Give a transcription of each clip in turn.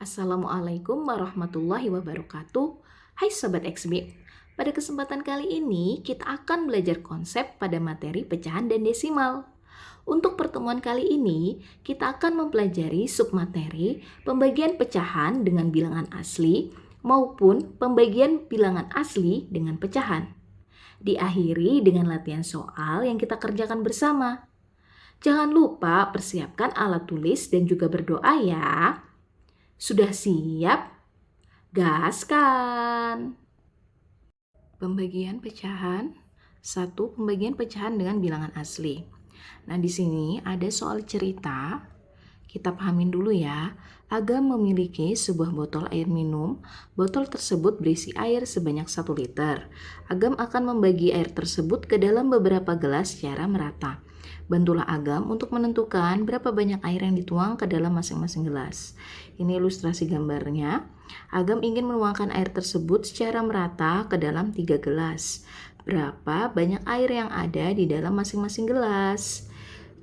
Assalamualaikum warahmatullahi wabarakatuh. Hai Sobat XB, pada kesempatan kali ini kita akan belajar konsep pada materi pecahan dan desimal. Untuk pertemuan kali ini, kita akan mempelajari submateri pembagian pecahan dengan bilangan asli maupun pembagian bilangan asli dengan pecahan. Diakhiri dengan latihan soal yang kita kerjakan bersama. Jangan lupa persiapkan alat tulis dan juga berdoa ya. Sudah siap? Gaskan! Pembagian pecahan. 1. Pembagian pecahan dengan bilangan asli. Nah, di sini ada soal cerita. Kita pahamin dulu ya. Agam memiliki sebuah botol air minum. Botol tersebut berisi air sebanyak 1 liter. Agam akan membagi air tersebut ke dalam beberapa gelas secara merata. Bantulah Agam untuk menentukan berapa banyak air yang dituang ke dalam masing-masing gelas. Ini ilustrasi gambarnya. Agam ingin menuangkan air tersebut secara merata ke dalam 3 gelas. Berapa banyak air yang ada di dalam masing-masing gelas?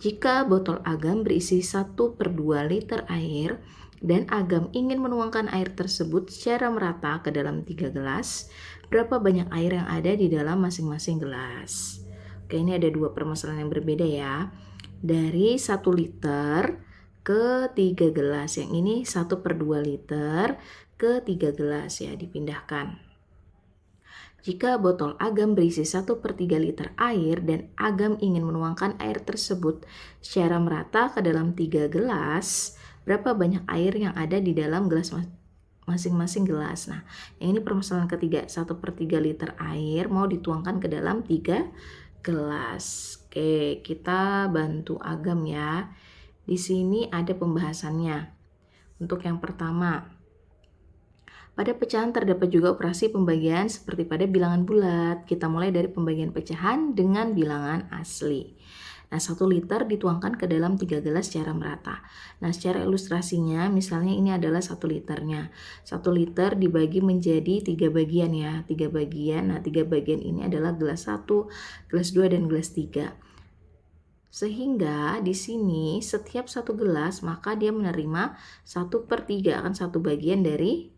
Jika botol Agam berisi 1/2 liter air dan Agam ingin menuangkan air tersebut secara merata ke dalam 3 gelas, berapa banyak air yang ada di dalam masing-masing gelas? Oke, ini ada 2 permasalahan yang berbeda ya. Dari 1 liter ke 3 gelas. Yang ini 1/2 liter ke 3 gelas ya, dipindahkan. Jika botol Agam berisi 1/3 liter air dan Agam ingin menuangkan air tersebut secara merata ke dalam 3 gelas, berapa banyak air yang ada di dalam gelas masing-masing gelas? Nah, yang ini permasalahan ketiga, 1/3 liter air mau dituangkan ke dalam 3 gelas. Oke, kita bantu Agam ya. Di sini ada pembahasannya. Untuk yang pertama, pada pecahan terdapat juga operasi pembagian seperti pada bilangan bulat. Kita mulai dari pembagian pecahan dengan bilangan asli. Nah, 1 liter dituangkan ke dalam 3 gelas secara merata. Nah, secara ilustrasinya, misalnya ini adalah 1 liternya. 1 liter dibagi menjadi 3 bagian ya, 3 bagian. Nah, 3 bagian ini adalah gelas 1, gelas 2, dan gelas 3. Sehingga di sini setiap 1 gelas maka dia menerima 1/3, akan 1 bagian dari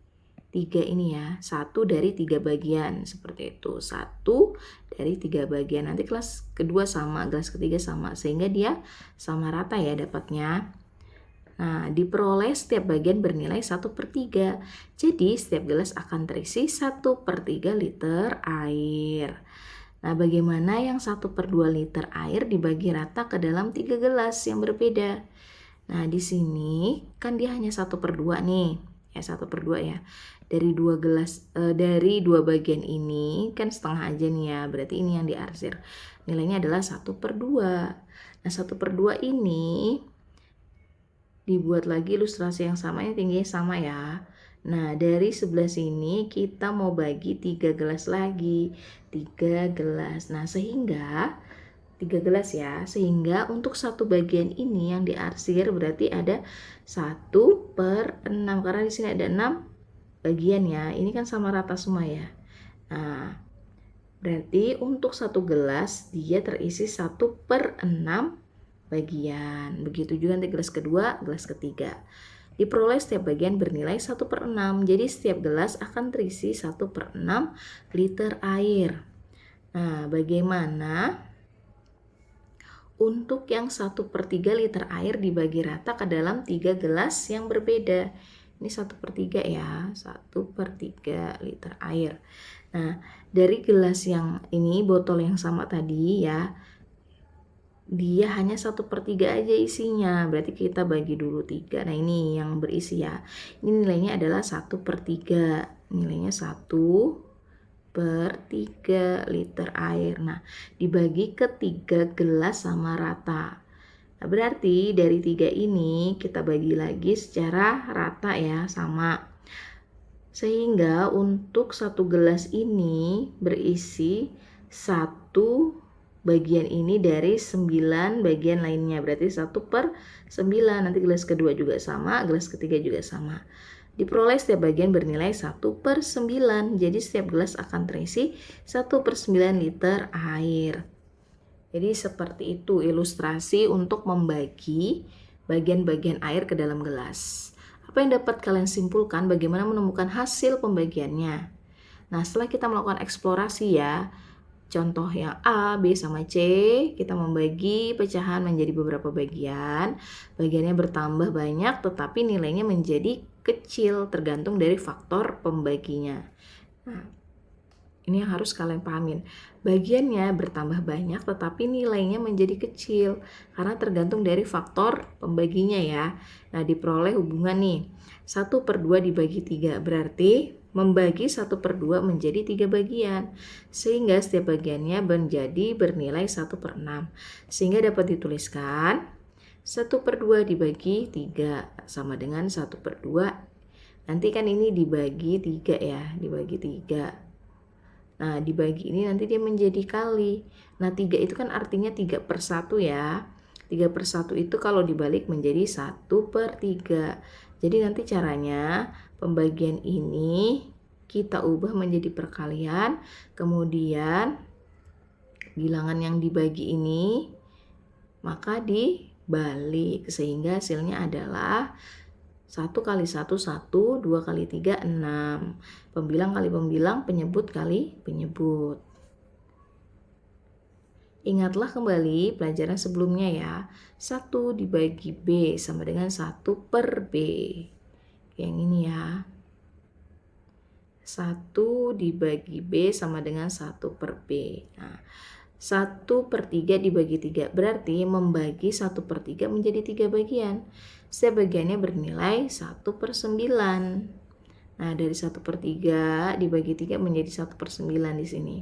3 ini ya, 1 dari 3 bagian, seperti itu, 1 dari 3 bagian. Nanti gelas kedua sama, gelas ketiga sama, sehingga dia sama rata ya dapatnya. Nah, diperoleh setiap bagian bernilai 1/3. Jadi setiap gelas akan terisi 1/3 liter air. Nah, bagaimana yang 1/2 liter air dibagi rata ke dalam 3 gelas yang berbeda? Nah, di sini kan dia hanya 1/2 nih, ya 1/2 ya. Dari 2 gelas, dari 2 bagian ini kan setengah aja nih ya, berarti ini yang diarsir. Nilainya adalah 1/2. Nah, 1/2 ini dibuat lagi ilustrasi yang sama, ini tingginya sama ya. Nah, dari sebelah sini kita mau bagi 3 gelas lagi. 3 gelas. Nah, sehingga 3 gelas ya. Sehingga untuk 1 bagian ini yang diarsir berarti ada 1/6. Karena di sini ada 6 bagian ya. Ini kan sama rata semua ya. Nah, berarti untuk 1 gelas dia terisi 1/6 bagian. Begitu juga nanti gelas kedua, gelas ketiga. Diperoleh setiap bagian bernilai 1/6. Jadi setiap gelas akan terisi 1/6 liter air. Nah, bagaimana untuk yang 1/3 liter air dibagi rata ke dalam 3 gelas yang berbeda? Ini 1/3 ya, 1/3 liter air. Nah, dari gelas yang ini, botol yang sama tadi ya, dia hanya 1/3 aja isinya, berarti kita bagi dulu 3. Nah, ini yang berisi ya, ini nilainya adalah 1/3, nilainya 1/3 liter air. Nah, dibagi ke 3 gelas sama rata. Nah, berarti dari 3 ini kita bagi lagi secara rata ya, sama. Sehingga untuk 1 gelas ini berisi 1 bagian ini dari 9 bagian lainnya, berarti 1/9. Nanti gelas kedua juga sama, gelas ketiga juga sama. Diperoleh setiap bagian bernilai 1/9. Jadi setiap gelas akan terisi 1/9 liter air. Jadi seperti itu ilustrasi untuk membagi bagian-bagian air ke dalam gelas. Apa yang dapat kalian simpulkan bagaimana menemukan hasil pembagiannya? Nah, setelah kita melakukan eksplorasi ya, contoh yang A, B, sama C, kita membagi pecahan menjadi beberapa bagian. Bagiannya bertambah banyak tetapi nilainya menjadi kecil tergantung dari faktor pembaginya. Nah, ini yang harus kalian pahamin. Bagiannya bertambah banyak tetapi nilainya menjadi kecil karena tergantung dari faktor pembaginya ya. Nah, diperoleh hubungan nih. 1/2 dibagi 3 berarti membagi 1/2 menjadi 3 bagian. Sehingga setiap bagiannya menjadi bernilai 1/6. Sehingga dapat dituliskan 1/2 dibagi 3 sama dengan 1/2. Nanti kan ini dibagi 3 ya, dibagi 3. Nah, dibagi ini nanti dia menjadi kali. Nah, 3 itu kan artinya 3/1 ya. 3/1 itu kalau dibalik menjadi 1/3. Jadi nanti caranya pembagian ini kita ubah menjadi perkalian. Kemudian bilangan yang dibagi ini maka dibalik. Sehingga hasilnya adalah 1 kali 1, 1, 2 kali 3, 6. Pembilang kali pembilang, penyebut kali penyebut. Ingatlah kembali pelajaran sebelumnya ya. 1 dibagi B sama dengan 1/B. Yang ini ya. 1 dibagi B sama dengan 1/B. Nah, 1/3 dibagi 3 berarti membagi 1/3 menjadi 3 bagian. Setiap bagiannya bernilai 1/9. Nah, dari 1/3 dibagi 3 menjadi 1/9 di sini.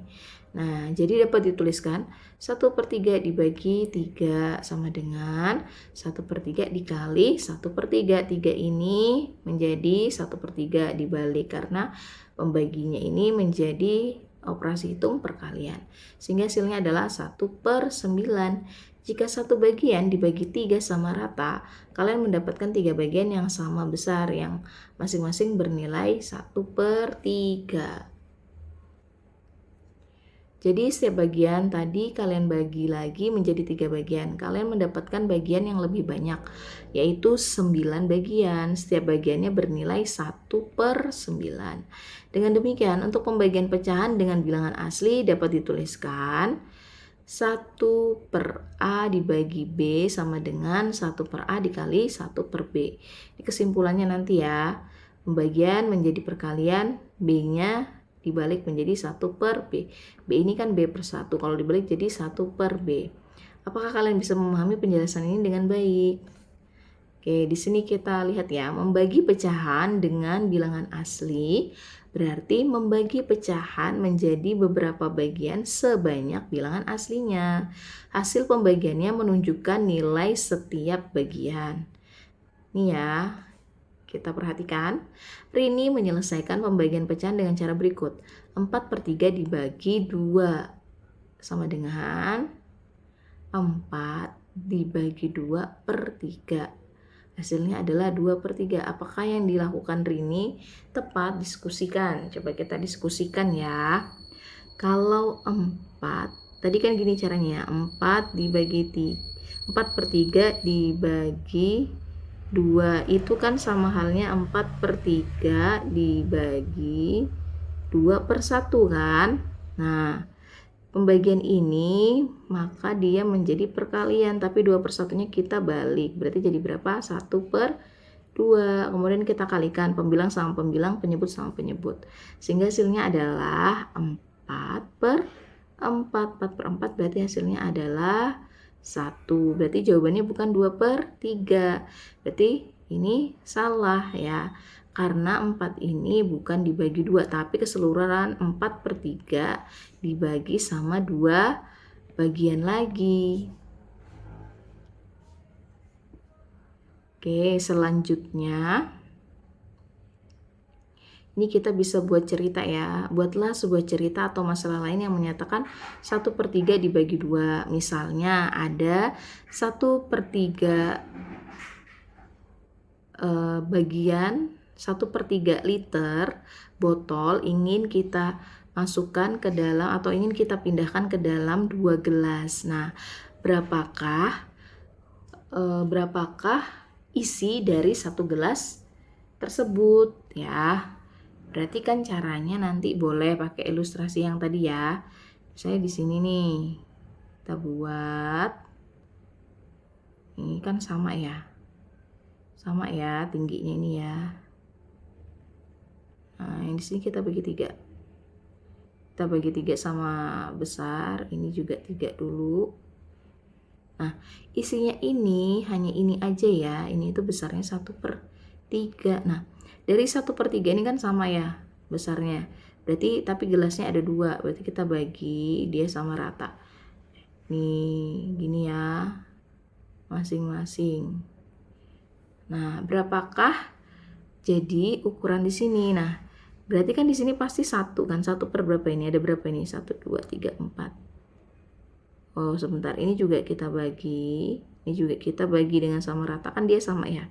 Nah, jadi dapat dituliskan 1/3 dibagi 3 sama dengan 1/3 dikali 1/3. 3 ini menjadi 1/3 dibalik karena pembaginya ini menjadi operasi hitung perkalian. Sehingga hasilnya adalah 1/9. Jika satu bagian dibagi 3 sama rata, kalian mendapatkan 3 bagian yang sama besar yang masing-masing bernilai 1/3. Jadi setiap bagian tadi kalian bagi lagi menjadi 3 bagian. Kalian mendapatkan bagian yang lebih banyak, yaitu 9 bagian. Setiap bagiannya bernilai 1/9. Dengan demikian, untuk pembagian pecahan dengan bilangan asli dapat dituliskan 1/A dibagi B sama dengan 1/A dikali 1/B. Ini kesimpulannya nanti ya. Pembagian menjadi perkalian, B-nya dibalik menjadi 1/B. B ini kan B/1. Kalau dibalik jadi 1/B. Apakah kalian bisa memahami penjelasan ini dengan baik? Oke, di sini kita lihat ya. Membagi pecahan dengan bilangan asli berarti membagi pecahan menjadi beberapa bagian sebanyak bilangan aslinya. Hasil pembagiannya menunjukkan nilai setiap bagian. Nih ya, kita perhatikan. Rini menyelesaikan pembagian pecahan dengan cara berikut. 4/3 dibagi 2 sama dengan 4 dibagi 2/3. Hasilnya adalah 2/3. Apakah yang dilakukan Rini tepat? Diskusikan. Coba kita diskusikan ya. Kalau 4, tadi kan gini caranya. 4 dibagi 4/3 dibagi 2. Itu kan sama halnya 4/3 dibagi 2/1 kan? Nah, pembagian ini maka dia menjadi perkalian, tapi 2/1-nya kita balik. Berarti jadi berapa? 1/2. Kemudian kita kalikan pembilang sama pembilang, penyebut sama penyebut. Sehingga hasilnya adalah 4/4. 4/4 berarti hasilnya adalah 1. Berarti jawabannya bukan 2/3. Berarti ini salah ya. Karena 4 ini bukan dibagi 2, tapi keseluruhan 4/3 dibagi sama 2 bagian lagi. Oke, selanjutnya ini kita bisa buat cerita ya. Buatlah sebuah cerita atau masalah lain yang menyatakan 1/3 dibagi 2. Misalnya ada 1/3 bagian 1/3 liter botol ingin kita masukkan ke dalam atau ingin kita pindahkan ke dalam 2 gelas. Nah, berapakah isi dari 1 gelas tersebut ya. Berarti kan caranya nanti boleh pakai ilustrasi yang tadi ya. Saya di sini nih, kita buat, ini kan sama ya tingginya ini ya. Nah, yang di sini kita bagi 3. Kita bagi 3 sama besar, ini juga 3 dulu. Nah, isinya ini hanya ini aja ya. Ini itu besarnya 1/3. Nah, dari 1/3 ini kan sama ya besarnya. Berarti tapi gelasnya ada 2. Berarti kita bagi dia sama rata. Nih, gini ya. Masing-masing. Nah, berapakah jadi ukuran di sini? Nah, berarti kan di sini pasti 1 kan. 1 per berapa ini? Ada berapa ini? 1, 2, 3, 4. Oh, sebentar. Ini juga kita bagi. Ini juga kita bagi dengan sama rata. Kan dia sama ya.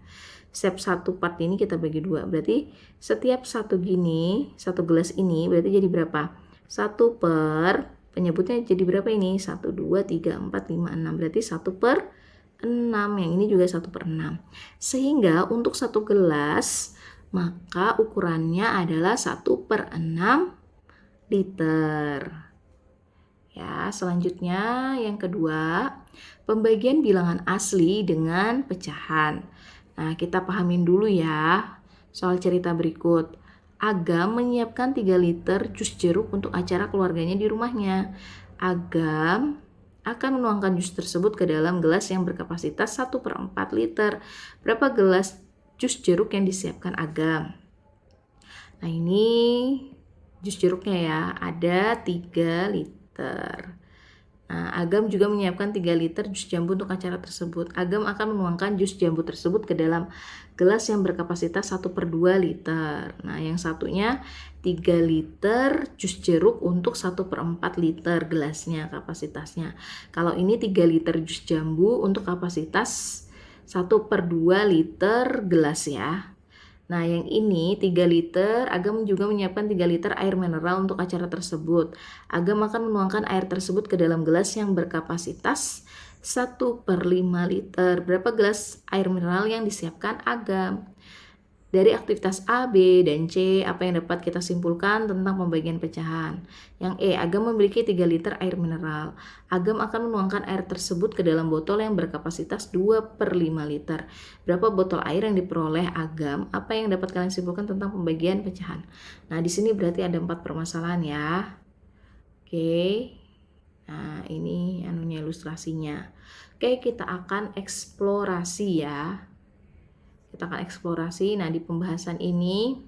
Setiap 1 part ini kita bagi 2. Berarti setiap 1 gini, 1 gelas ini berarti jadi berapa? 1 per, penyebutnya jadi berapa ini? 1, 2, 3, 4, 5, 6. Berarti 1/6. Yang ini juga 1/6. Sehingga untuk 1 gelas, maka ukurannya adalah 1/6 liter. Ya, selanjutnya yang kedua, pembagian bilangan asli dengan pecahan. Nah, kita pahamin dulu ya soal cerita berikut. Agam menyiapkan 3 liter jus jeruk untuk acara keluarganya di rumahnya. Agam akan menuangkan jus tersebut ke dalam gelas yang berkapasitas 1/4 liter. Berapa gelas jus jeruk yang disiapkan Agam? Nah, ini jus jeruknya ya, ada 3 liter. Nah, Agam juga menyiapkan 3 liter jus jambu untuk acara tersebut. Agam akan menuangkan jus jambu tersebut ke dalam gelas yang berkapasitas 1/2 liter. Nah, yang satunya 3 liter jus jeruk untuk 1/4 liter gelasnya kapasitasnya. Kalau ini 3 liter jus jambu untuk kapasitas 1/2 liter gelas ya. Nah, yang ini 3 liter, Agam juga menyiapkan 3 liter air mineral untuk acara tersebut. Agam akan menuangkan air tersebut ke dalam gelas yang berkapasitas 1/5 liter. Berapa gelas air mineral yang disiapkan Agam? Dari aktivitas A, B, dan C, apa yang dapat kita simpulkan tentang pembagian pecahan? Yang E, Agam memiliki 3 liter air mineral. Agam akan menuangkan air tersebut ke dalam botol yang berkapasitas 2/5 liter. Berapa botol air yang diperoleh Agam? Apa yang dapat kalian simpulkan tentang pembagian pecahan? Nah, di sini berarti ada 4 permasalahan ya. Oke. Nah, ini anunya ilustrasinya. Oke, kita akan eksplorasi ya. Kita akan eksplorasi. Nah, di pembahasan ini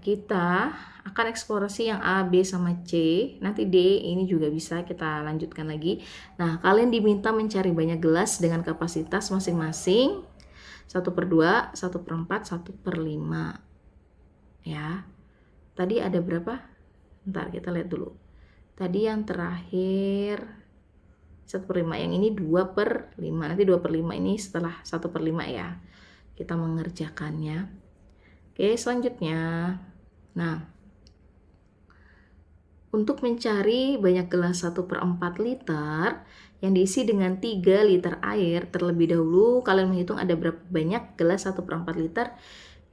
kita akan eksplorasi yang A, B, sama C. Nanti D ini juga bisa kita lanjutkan lagi. Nah, kalian diminta mencari banyak gelas dengan kapasitas masing-masing 1/2, 1/4, 1/5. Ya. Tadi ada berapa? Bentar, kita lihat dulu. Tadi yang terakhir 1/5, yang ini 2/5. Nanti 2/5 ini setelah 1/5 ya. Kita mengerjakannya. Oke, selanjutnya. Nah, untuk mencari banyak gelas 1/4 liter yang diisi dengan 3 liter air, terlebih dahulu kalian menghitung ada berapa banyak gelas 1/4 liter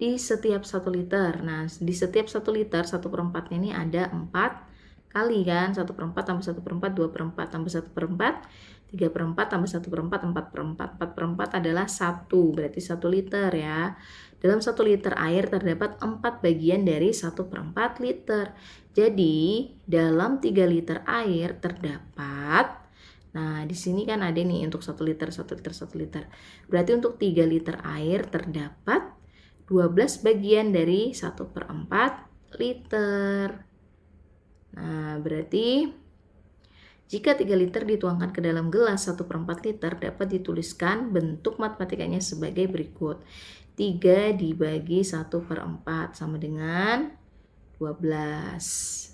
di setiap 1 liter. Nah, di setiap 1 liter 1/4-nya ini ada 4 kali kan, 1/4 tambah 1/4, 2/4 tambah 1/4, 3/4 tambah 1/4, 4/4. 4/4 adalah 1, berarti 1 liter ya. Dalam 1 liter air terdapat 4 bagian dari 1/4 liter. Jadi, dalam 3 liter air terdapat, nah di sini kan ada nih untuk 1 liter, 1 liter, 1 liter. Berarti untuk 3 liter air terdapat 12 bagian dari 1/4 liter. Nah, berarti jika 3 liter dituangkan ke dalam gelas 1/4 liter dapat dituliskan bentuk matematikanya sebagai berikut. 3 dibagi 1/4 sama dengan 12.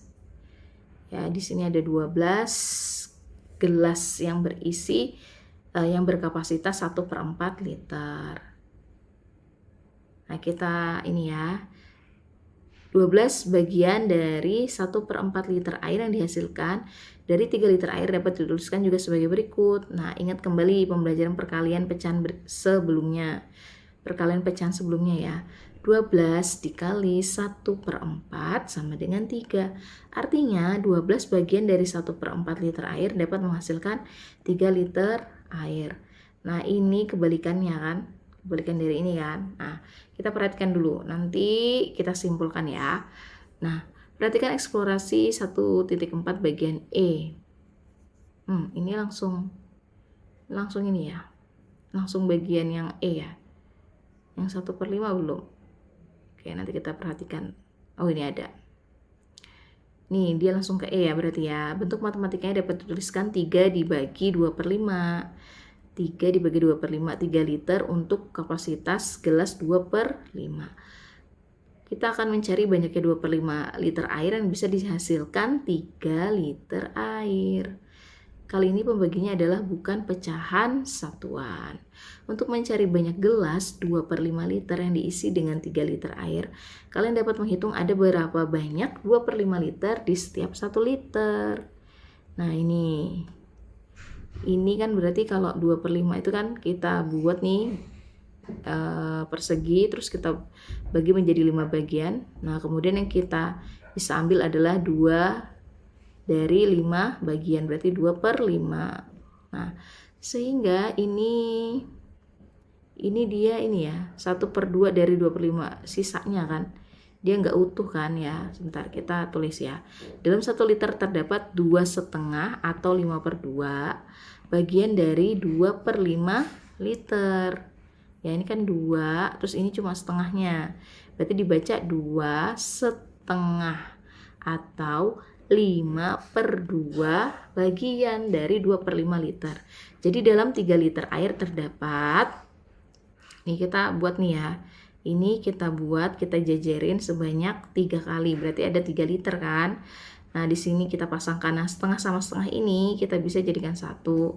Ya, di sini ada 12 gelas yang berisi yang berkapasitas 1/4 liter. Nah, kita ini ya. 12 bagian dari 1/4 liter air yang dihasilkan dari 3 liter air dapat dituliskan juga sebagai berikut. Nah, ingat kembali pembelajaran perkalian pecahan sebelumnya. Perkalian pecahan sebelumnya ya. 12 dikali 1/4 sama dengan 3. Artinya 12 bagian dari 1/4 liter air dapat menghasilkan 3 liter air. Nah, ini kebalikannya kan. Kebalikan dari ini kan. Nah, kita perhatikan dulu. Nanti kita simpulkan ya. Nah, perhatikan eksplorasi 1.4 bagian E. Ini langsung ini ya. Langsung bagian yang E ya. Yang 1/5 belum. Oke, nanti kita perhatikan. Oh, ini ada. Nih, dia langsung ke E ya berarti ya. Bentuk matematikanya dapat dituliskan 3 dibagi 2/5. 3 dibagi 2/5, 3 liter untuk kapasitas gelas 2/5. Kita akan mencari banyaknya 2/5 liter air yang bisa dihasilkan 3 liter air. Kali ini pembaginya adalah bukan pecahan satuan. Untuk mencari banyak gelas 2/5 liter yang diisi dengan 3 liter air, kalian dapat menghitung ada berapa banyak 2/5 liter di setiap 1 liter. Nah, ini kan berarti kalau 2/5 itu kan kita buat nih persegi, terus kita bagi menjadi 5 bagian. Nah, kemudian yang kita bisa ambil adalah 2 dari 5 bagian, berarti 2/5. Nah, sehingga ini dia ini ya 1/2 dari 2/5, sisanya kan dia nggak utuh kan ya. Sebentar, kita tulis ya. Dalam 1 liter terdapat 2,5 atau 5/2 bagian dari 2/5 liter. Ya, ini kan 2, terus ini cuma setengahnya. Berarti dibaca 2,5 atau 5/2 bagian dari 2/5 liter. Jadi dalam 3 liter air terdapat, nih kita buat nih ya. Ini kita buat, kita jajarin sebanyak 3 kali. Berarti ada 3 liter kan. Nah, di sini kita pasangkan. Nah, setengah sama setengah ini kita bisa jadikan 1.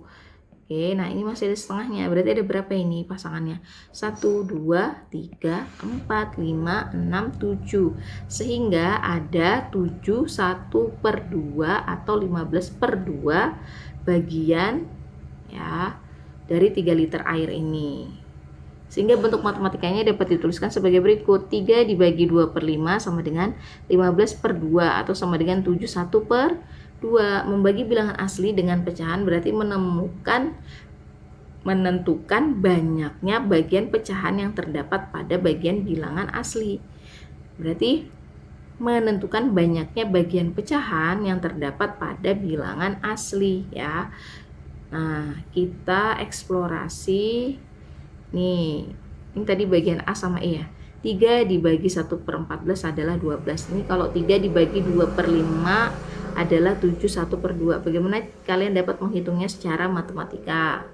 Oke, nah ini masih ada setengahnya. Berarti ada berapa ini pasangannya? 1, 2, 3, 4, 5, 6, 7. Sehingga ada 7 1/2 atau 15/2 bagian ya dari 3 liter air ini. Sehingga bentuk matematikanya dapat dituliskan sebagai berikut. 3 dibagi 2/5 sama dengan 15/2 atau sama dengan 7 1/2. Membagi bilangan asli dengan pecahan berarti menentukan banyaknya bagian pecahan yang terdapat pada bagian bilangan asli. Berarti menentukan banyaknya bagian pecahan yang terdapat pada bilangan asli ya. Nah, kita eksplorasi nih, ini tadi bagian A sama E ya. 3 dibagi 1/14 adalah 12. Ini kalau 3 dibagi 2/5 adalah 7 1/2. Bagaimana kalian dapat menghitungnya secara matematika?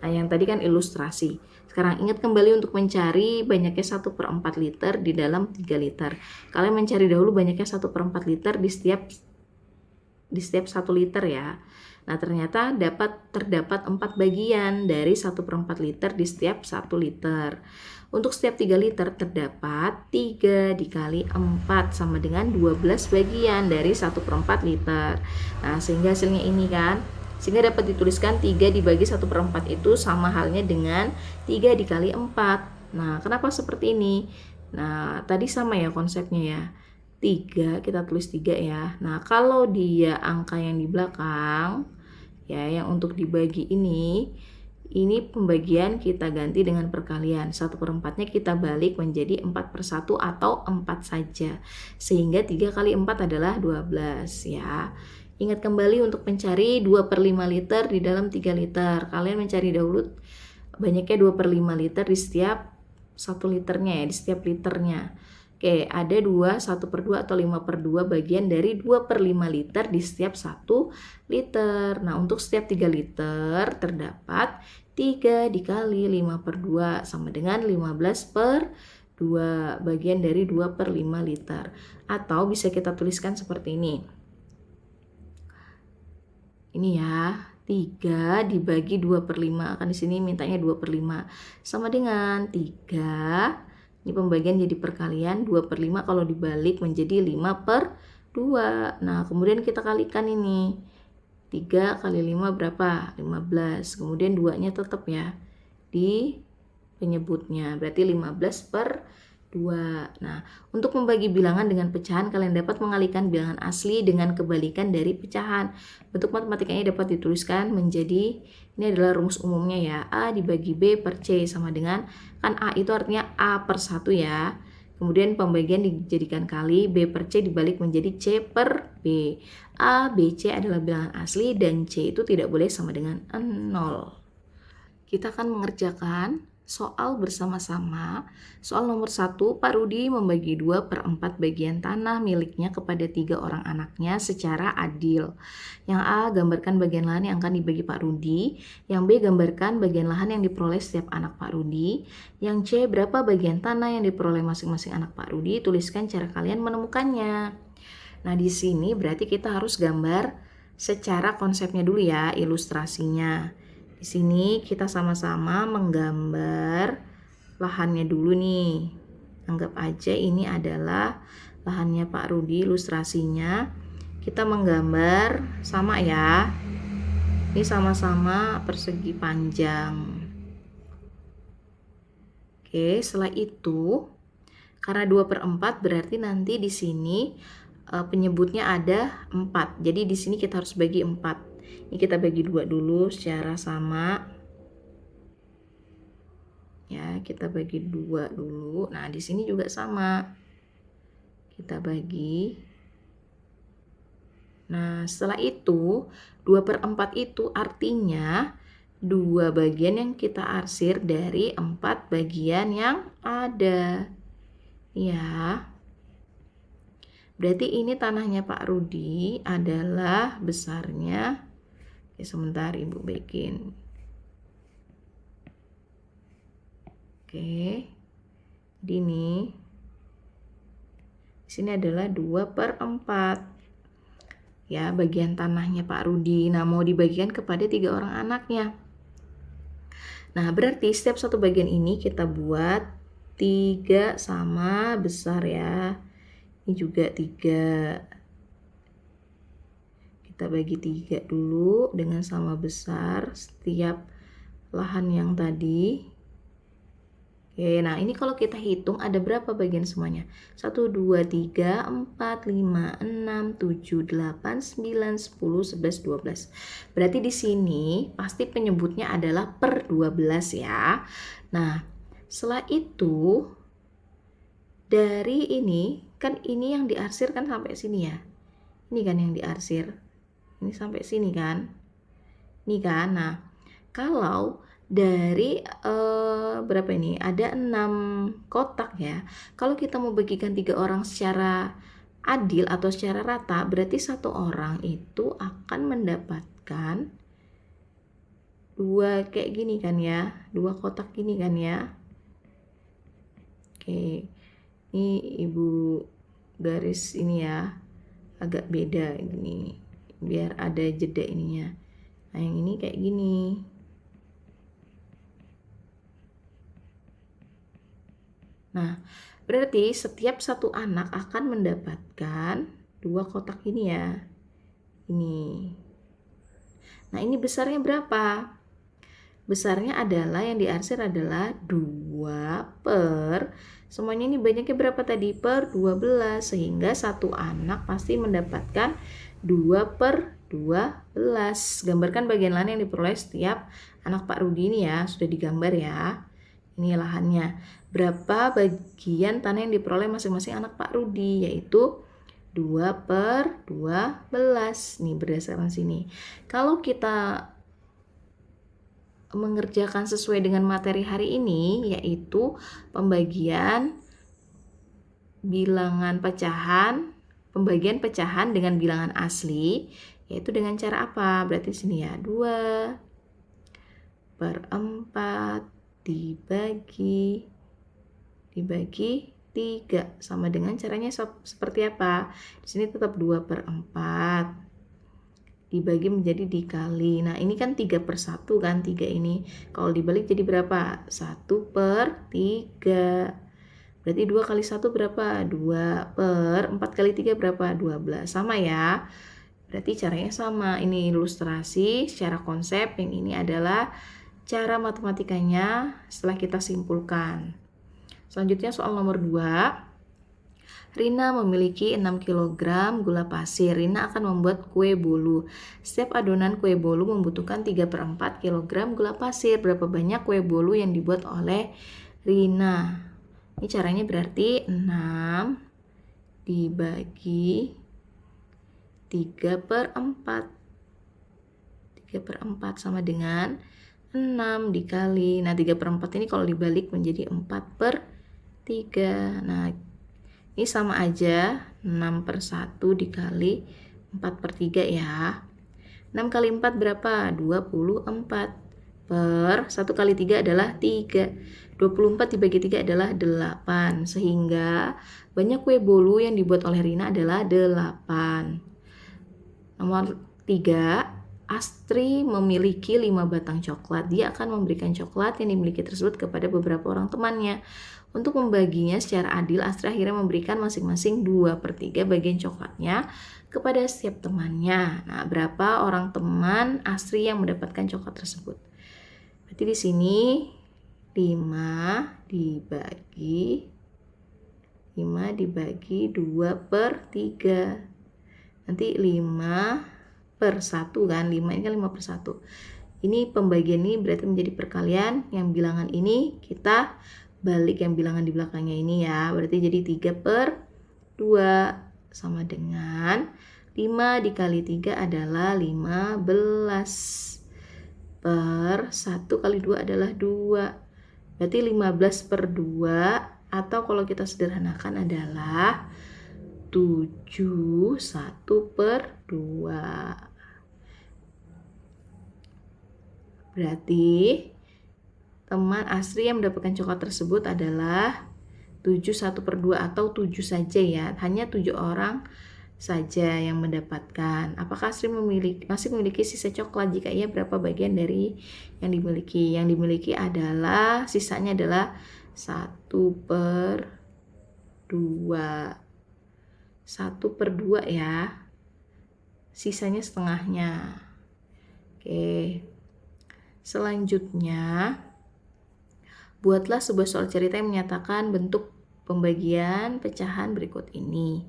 Nah, yang tadi kan ilustrasi. Sekarang ingat kembali untuk mencari banyaknya 1/4 liter di dalam 3 liter. Kalian mencari dahulu banyaknya 1/4 liter di setiap 1 liter ya. Nah, ternyata terdapat 4 bagian dari 1/4 liter di setiap 1 liter. Untuk setiap 3 liter terdapat 3 dikali 4 sama dengan 12 bagian dari 1/4 liter. Nah, sehingga hasilnya ini kan. Sehingga dapat dituliskan 3 dibagi 1/4 itu sama halnya dengan 3 dikali 4. Nah, kenapa seperti ini? Nah, tadi sama ya konsepnya ya. 3, kita tulis 3 ya. Nah, kalau dia angka yang di belakang ya, yang untuk dibagi ini pembagian kita ganti dengan perkalian. 1/4-nya kita balik menjadi 4/1 atau 4 saja. Sehingga 3 kali 4 adalah 12 ya. Ingat kembali untuk mencari 2/5 liter di dalam 3 liter. Kalian mencari dahulu banyaknya 2/5 liter di setiap 1 liternya ya, di setiap liternya. Oke, ada 2 1/2 atau 5/2 bagian dari 2/5 liter di setiap 1 liter. Nah, untuk setiap 3 liter terdapat 3 dikali 5/2 sama dengan 15/2 bagian dari 2/5 liter. Atau bisa kita tuliskan seperti ini. Ini ya, 3 dibagi 2/5. Kan di sini mintanya 2/5 sama dengan 3 Ini pembagian jadi perkalian, 2/5 kalau dibalik menjadi 5/2. Nah, kemudian kita kalikan ini. 3 kali 5 berapa? 15. Kemudian 2-nya tetap ya di penyebutnya. Berarti 15/2. Nah, untuk membagi bilangan dengan pecahan, kalian dapat mengalihkan bilangan asli dengan kebalikan dari pecahan. Bentuk matematikanya dapat dituliskan menjadi, ini adalah rumus umumnya ya, A dibagi B per C sama dengan, kan A itu artinya A/1 ya. Kemudian pembagian dijadikan kali, B per C dibalik menjadi C per B. A, B, C adalah bilangan asli dan C itu tidak boleh sama dengan 0. Kita akan mengerjakan soal bersama-sama. Soal nomor 1, Pak Rudi membagi 2/4 bagian tanah miliknya kepada 3 orang anaknya secara adil. Yang A, gambarkan bagian lahan yang akan dibagi Pak Rudi. Yang B, gambarkan bagian lahan yang diperoleh setiap anak Pak Rudi. Yang C, berapa bagian tanah yang diperoleh masing-masing anak Pak Rudi. Tuliskan cara kalian menemukannya. Nah, di sini berarti kita harus gambar secara konsepnya dulu ya, ilustrasinya. Di sini kita sama-sama menggambar lahannya dulu nih. Anggap aja ini adalah lahannya Pak Rudi, ilustrasinya. Kita menggambar sama ya. Ini sama-sama persegi panjang. Oke, setelah itu karena 2/4 berarti nanti di sini penyebutnya ada 4. Jadi di sini kita harus bagi 4. Ini kita bagi 2 dulu secara sama. Ya, kita bagi 2 dulu. Nah, di sini juga sama. Kita bagi. Nah, setelah itu 2/4 itu artinya 2 bagian yang kita arsir dari 4 bagian yang ada. Ya. Berarti ini tanahnya Pak Rudi adalah besarnya. Oke, sebentar Ibu bikin. Oke. Jadi ini di sini adalah 2/4. Ya, bagian tanahnya Pak Rudi. Nah, mau dibagikan kepada 3 orang anaknya. Nah, berarti setiap satu bagian ini kita buat 3 sama besar ya. Ini juga 3. Kita bagi 3 dulu dengan sama besar setiap lahan yang tadi. Oke, nah ini kalau kita hitung ada berapa bagian semuanya? 1, 2, 3, 4, 5, 6, 7, 8, 9, 10, 11, 12. Berarti di sini pasti penyebutnya adalah per 12 ya. Nah, setelah itu dari ini, kan ini yang diarsir kan sampai sini ya. Ini kan yang diarsir. Ini sampai sini kan. Ini kan. Nah, kalau dari berapa ini? Ada 6 kotak ya. Kalau kita mau bagikan 3 orang secara adil atau secara rata, berarti satu orang itu akan mendapatkan 2 kayak gini kan ya. 2 kotak gini kan ya. Oke. Ini Ibu garis ini ya. Agak beda gini. Biar ada jeda ininya. Nah, yang ini kayak gini. Nah, berarti setiap satu anak akan mendapatkan 2 kotak ini ya. Ini. Nah, ini besarnya berapa? Besarnya adalah yang diarsir adalah 2 per, semuanya ini banyaknya berapa tadi? Per 12, sehingga satu anak pasti mendapatkan 2/12. Gambarkan bagian lahan yang diperoleh setiap anak Pak Rudi ini ya, sudah digambar ya. Ini lahannya. Berapa bagian tanah yang diperoleh masing-masing anak Pak Rudi, yaitu 2/12. Nih berdasarkan sini. Kalau kita mengerjakan sesuai dengan materi hari ini, yaitu pembagian bilangan pecahan, pembagian pecahan dengan bilangan asli, yaitu dengan cara apa? Berarti sini ya, 2/4 dibagi 3 sama dengan caranya seperti apa? Di sini tetap 2/4 dibagi menjadi dikali. Nah, ini kan 3/1 kan, 3 ini. Kalau dibalik jadi berapa? 1/3. Berarti 2 kali 1 berapa? 2 per 4 kali 3 berapa? 12. Sama ya. Berarti caranya sama. Ini ilustrasi secara konsep, yang ini adalah cara matematikanya setelah kita simpulkan. Selanjutnya soal nomor 2. Rina memiliki 6 kg gula pasir. Rina akan membuat kue bolu. Setiap adonan kue bolu membutuhkan 3/4 kg gula pasir. Berapa banyak kue bolu yang dibuat oleh Rina? Ini caranya berarti 6 dibagi 3/4. 3/4 sama dengan 6 dikali. Nah, 3/4 ini kalau dibalik menjadi 4/3. Nah, ini sama aja 6/1 dikali 4/3 ya. 6 kali 4 berapa? 24. Per 1 kali 3 adalah 3. 24 dibagi 3 adalah 8. Sehingga banyak kue bolu yang dibuat oleh Rina adalah 8. Nomor 3. Astri memiliki 5 batang coklat. Dia akan memberikan coklat yang dimiliki tersebut kepada beberapa orang temannya. Untuk membaginya secara adil, Astri akhirnya memberikan masing-masing 2/3 bagian coklatnya kepada setiap temannya. Nah, berapa orang teman Astri yang mendapatkan coklat tersebut? Berarti di sini 5 dibagi 2/3. Nanti 5/1 kan, 5 ini kan 5/1. Ini pembagian ini berarti menjadi perkalian, yang bilangan ini kita balik yang bilangan di belakangnya ini ya. Berarti jadi 3/2 sama dengan 5 dikali 3 adalah 15. Per 1 kali 2 adalah 2. Berarti 15/2, atau kalau kita sederhanakan adalah 7 1/2. Berarti teman Astri yang mendapatkan coklat tersebut adalah 7 1/2 atau 7 saja ya. Hanya 7 orang saja yang mendapatkan. Apakah Astri masih memiliki sisa coklat? Jika iya, berapa bagian dari yang dimiliki? Yang dimiliki adalah, sisanya adalah 1/2. 1/2 ya. Sisanya setengahnya. Oke. Selanjutnya, buatlah sebuah soal cerita yang menyatakan bentuk pembagian pecahan berikut ini.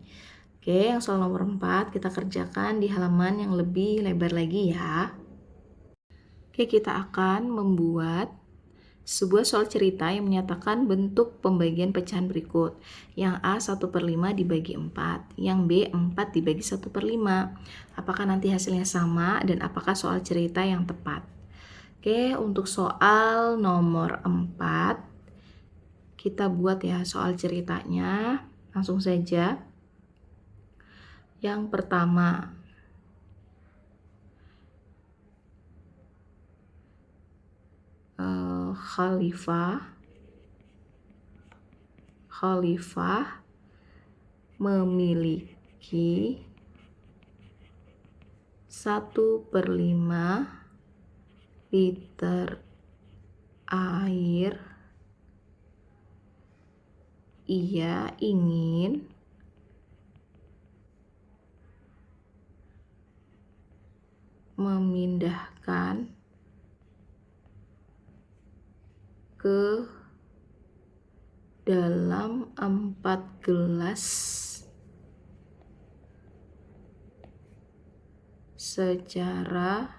Oke, yang soal nomor 4 kita kerjakan di halaman yang lebih lebar lagi ya. Oke, kita akan membuat sebuah soal cerita yang menyatakan bentuk pembagian pecahan berikut. Yang A 1/5 dibagi 4, yang B 4 dibagi 1/5. Apakah nanti hasilnya sama dan apakah soal cerita yang tepat? Oke, untuk soal nomor 4 kita buat ya soal ceritanya. Langsung saja. Yang pertama, Khalifah memiliki 1/5 liter air. Ia ingin memindahkan ke dalam 4 gelas secara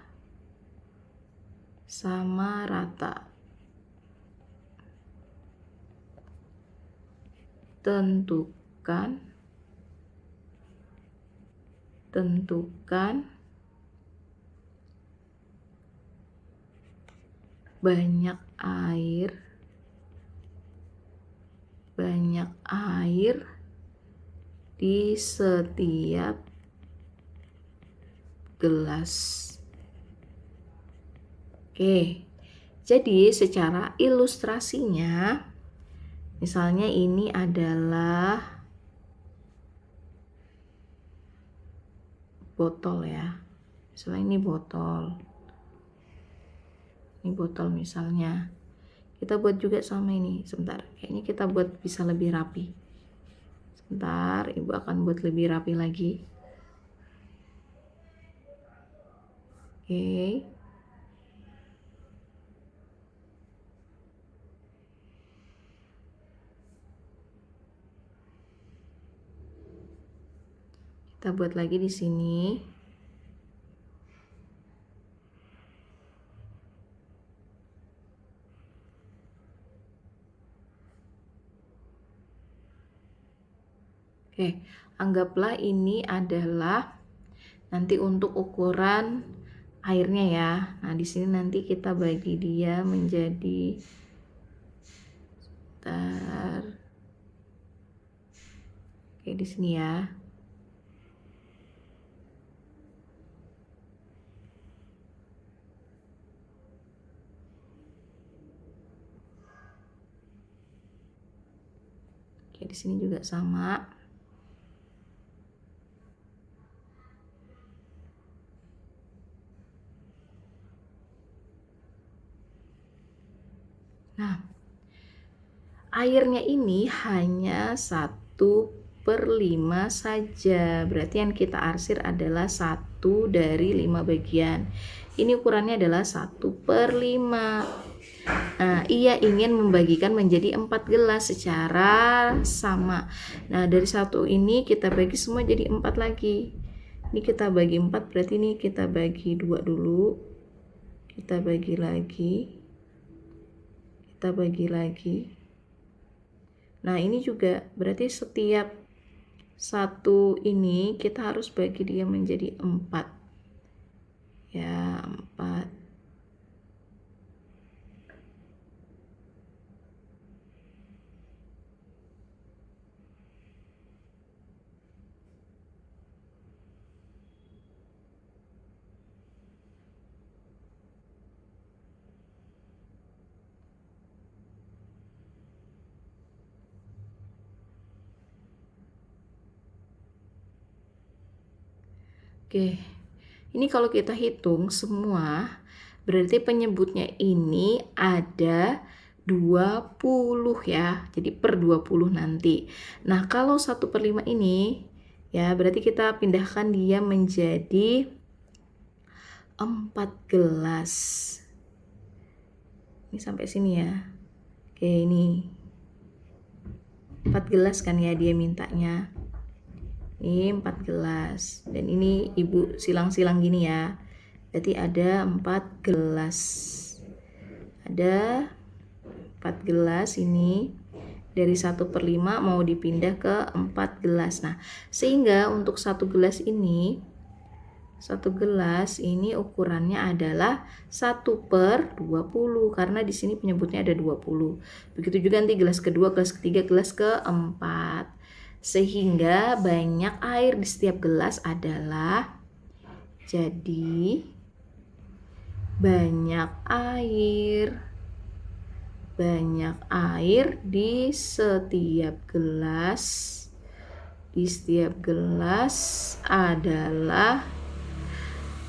sama rata. Tentukan banyak air di setiap gelas. Oke, jadi secara ilustrasinya, misalnya ini adalah botol ya. Misalnya ini botol. Ini botol misalnya. Kita buat juga sama ini. Sebentar, kayaknya kita buat bisa lebih rapi. Sebentar, ibu akan buat lebih rapi lagi. Oke. Kita buat lagi di sini. Oke, anggaplah ini adalah nanti untuk ukuran airnya ya. Nah, di sini nanti kita bagi dia menjadi Oke, di sini ya. Oke, di sini juga sama. Nah, airnya ini hanya 1/5 saja. Berarti yang kita arsir adalah 1 dari 5 bagian. Ini ukurannya adalah 1/5. Nah, ia ingin membagikan menjadi 4 gelas secara sama. Nah, dari 1 ini kita bagi semua jadi 4 lagi. Ini kita bagi 4, berarti ini kita bagi 2 dulu. Kita bagi lagi. Kita bagi lagi. Nah, ini juga berarti setiap 1 ini kita harus bagi dia menjadi 4. Ya, 4. Oke, ini kalau kita hitung semua, berarti penyebutnya ini ada 20 ya, jadi per 20 nanti. Nah, kalau 1/5 ini, ya berarti kita pindahkan dia menjadi 4 gelas. Ini sampai sini ya. Oke, ini 4 gelas kan ya dia mintanya. Ini 4 gelas, dan ini ibu silang-silang gini ya, berarti ada 4 gelas, ada 4 gelas ini dari 1/5 mau dipindah ke 4 gelas. Nah, sehingga untuk 1 gelas ini ukurannya adalah 1/20 karena di sini penyebutnya ada 20. Begitu juga nanti gelas kedua, gelas ketiga, gelas keempat. Sehingga banyak air di setiap gelas adalah jadi banyak air di setiap gelas adalah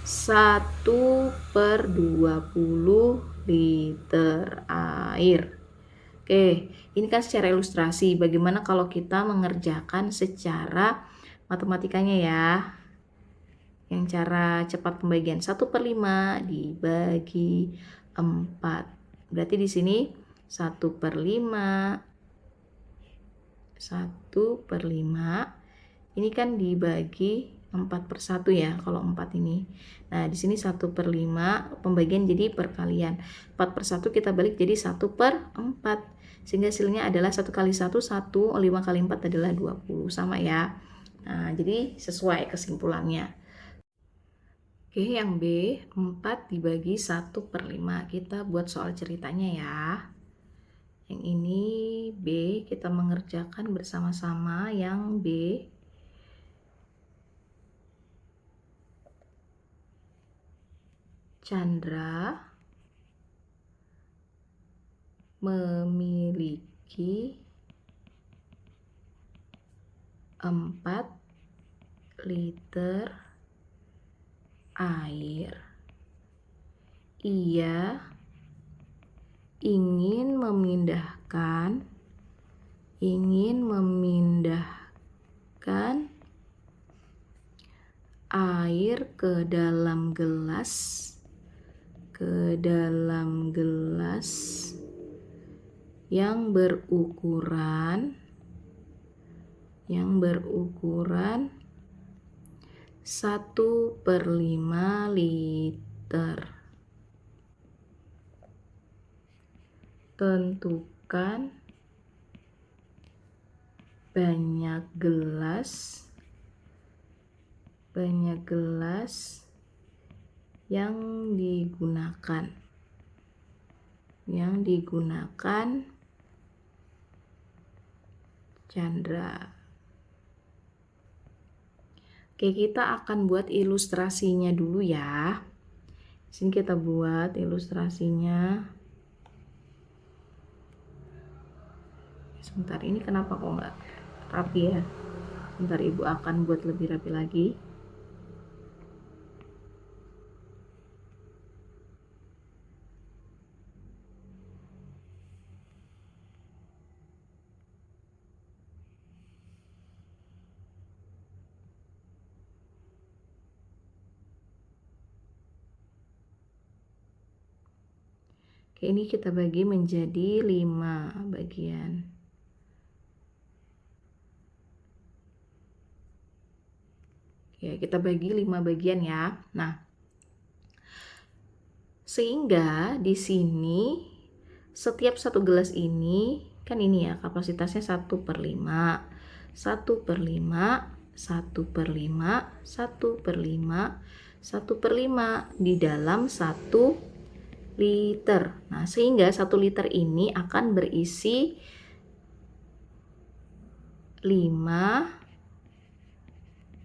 1/20 liter air. Oke, ini kan secara ilustrasi. Bagaimana kalau kita mengerjakan secara matematikanya ya? Yang cara cepat pembagian 1/5 dibagi 4. Berarti di sini 1/5. 1/5. Ini kan dibagi 4/1 ya, kalau 4 ini. Nah, di sini 1/5 pembagian jadi perkalian. 4/1 kita balik jadi 1/4. Sehingga hasilnya adalah 1 kali 1, 1, 5 kali 4 adalah 20. Sama ya. Nah, jadi sesuai kesimpulannya. Oke, yang B, 4 dibagi 1/5. Kita buat soal ceritanya ya. Yang ini B, kita mengerjakan bersama-sama yang B. Chandra memiliki 4 liter air. Ia ingin memindahkan air ke dalam gelas yang berukuran 1/5 liter. Tentukan banyak gelas yang digunakan Chandra. Oke, kita akan buat ilustrasinya dulu ya. Sini kita buat ilustrasinya. Sebentar, ini kenapa kok nggak rapi ya? Sebentar, Ibu akan buat lebih rapi lagi. Oke, ini kita bagi menjadi 5 bagian. Oke, kita bagi 5 bagian ya. Nah, sehingga di sini setiap satu gelas ini kan ini ya kapasitasnya 1/5, 1/5, 1/5, 1/5, 1/5 di dalam 1 liter. Nah, sehingga 1 liter ini akan berisi 5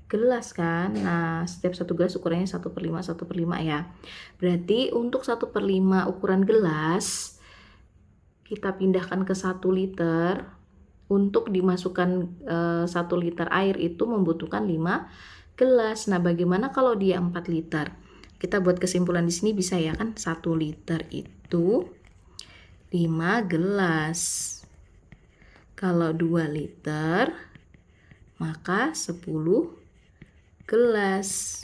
gelas kan. Nah, setiap satu gelas ukurannya 1/5, 1/5 ya. Berarti untuk 1/5 ukuran gelas kita pindahkan ke 1 liter. Untuk dimasukkan 1 liter air itu membutuhkan 5 gelas. Nah, bagaimana kalau dia 4 liter? Kita buat kesimpulan di sini bisa ya kan, 1 liter itu 5 gelas. Kalau 2 liter maka 10 gelas.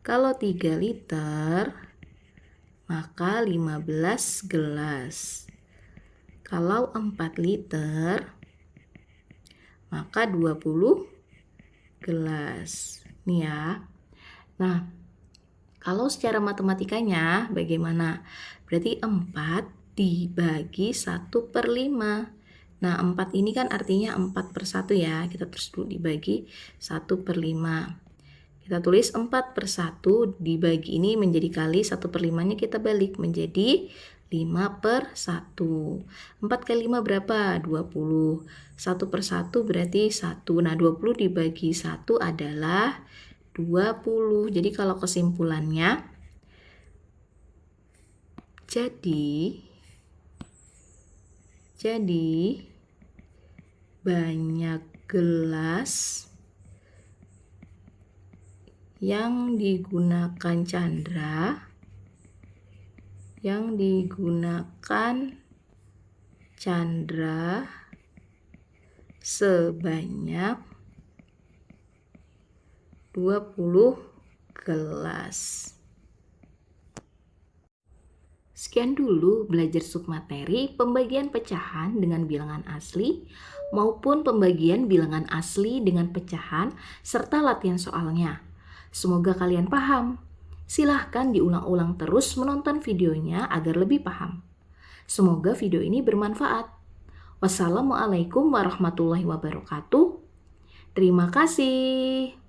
Kalau 3 liter maka 15 gelas. Kalau 4 liter maka 20 gelas. Nih ya. Nah, kalau secara matematikanya bagaimana? Berarti 4 dibagi 1/5. Nah, 4 ini kan artinya 4/1 ya. Kita terus dulu dibagi 1/5. Kita tulis 4/1 dibagi ini menjadi kali 1/5-nya kita balik menjadi 5/1. 4 kali 5 berapa? 20. 1/1 berarti 1. Nah, 20 dibagi 1 adalah 20. Jadi kalau kesimpulannya jadi banyak gelas yang digunakan Chandra sebanyak 20 gelas. Sekian dulu belajar submateri pembagian pecahan dengan bilangan asli maupun pembagian bilangan asli dengan pecahan serta latihan soalnya. Semoga kalian paham. Silahkan diulang-ulang terus menonton videonya agar lebih paham. Semoga video ini bermanfaat. Wassalamualaikum warahmatullahi wabarakatuh. Terima kasih.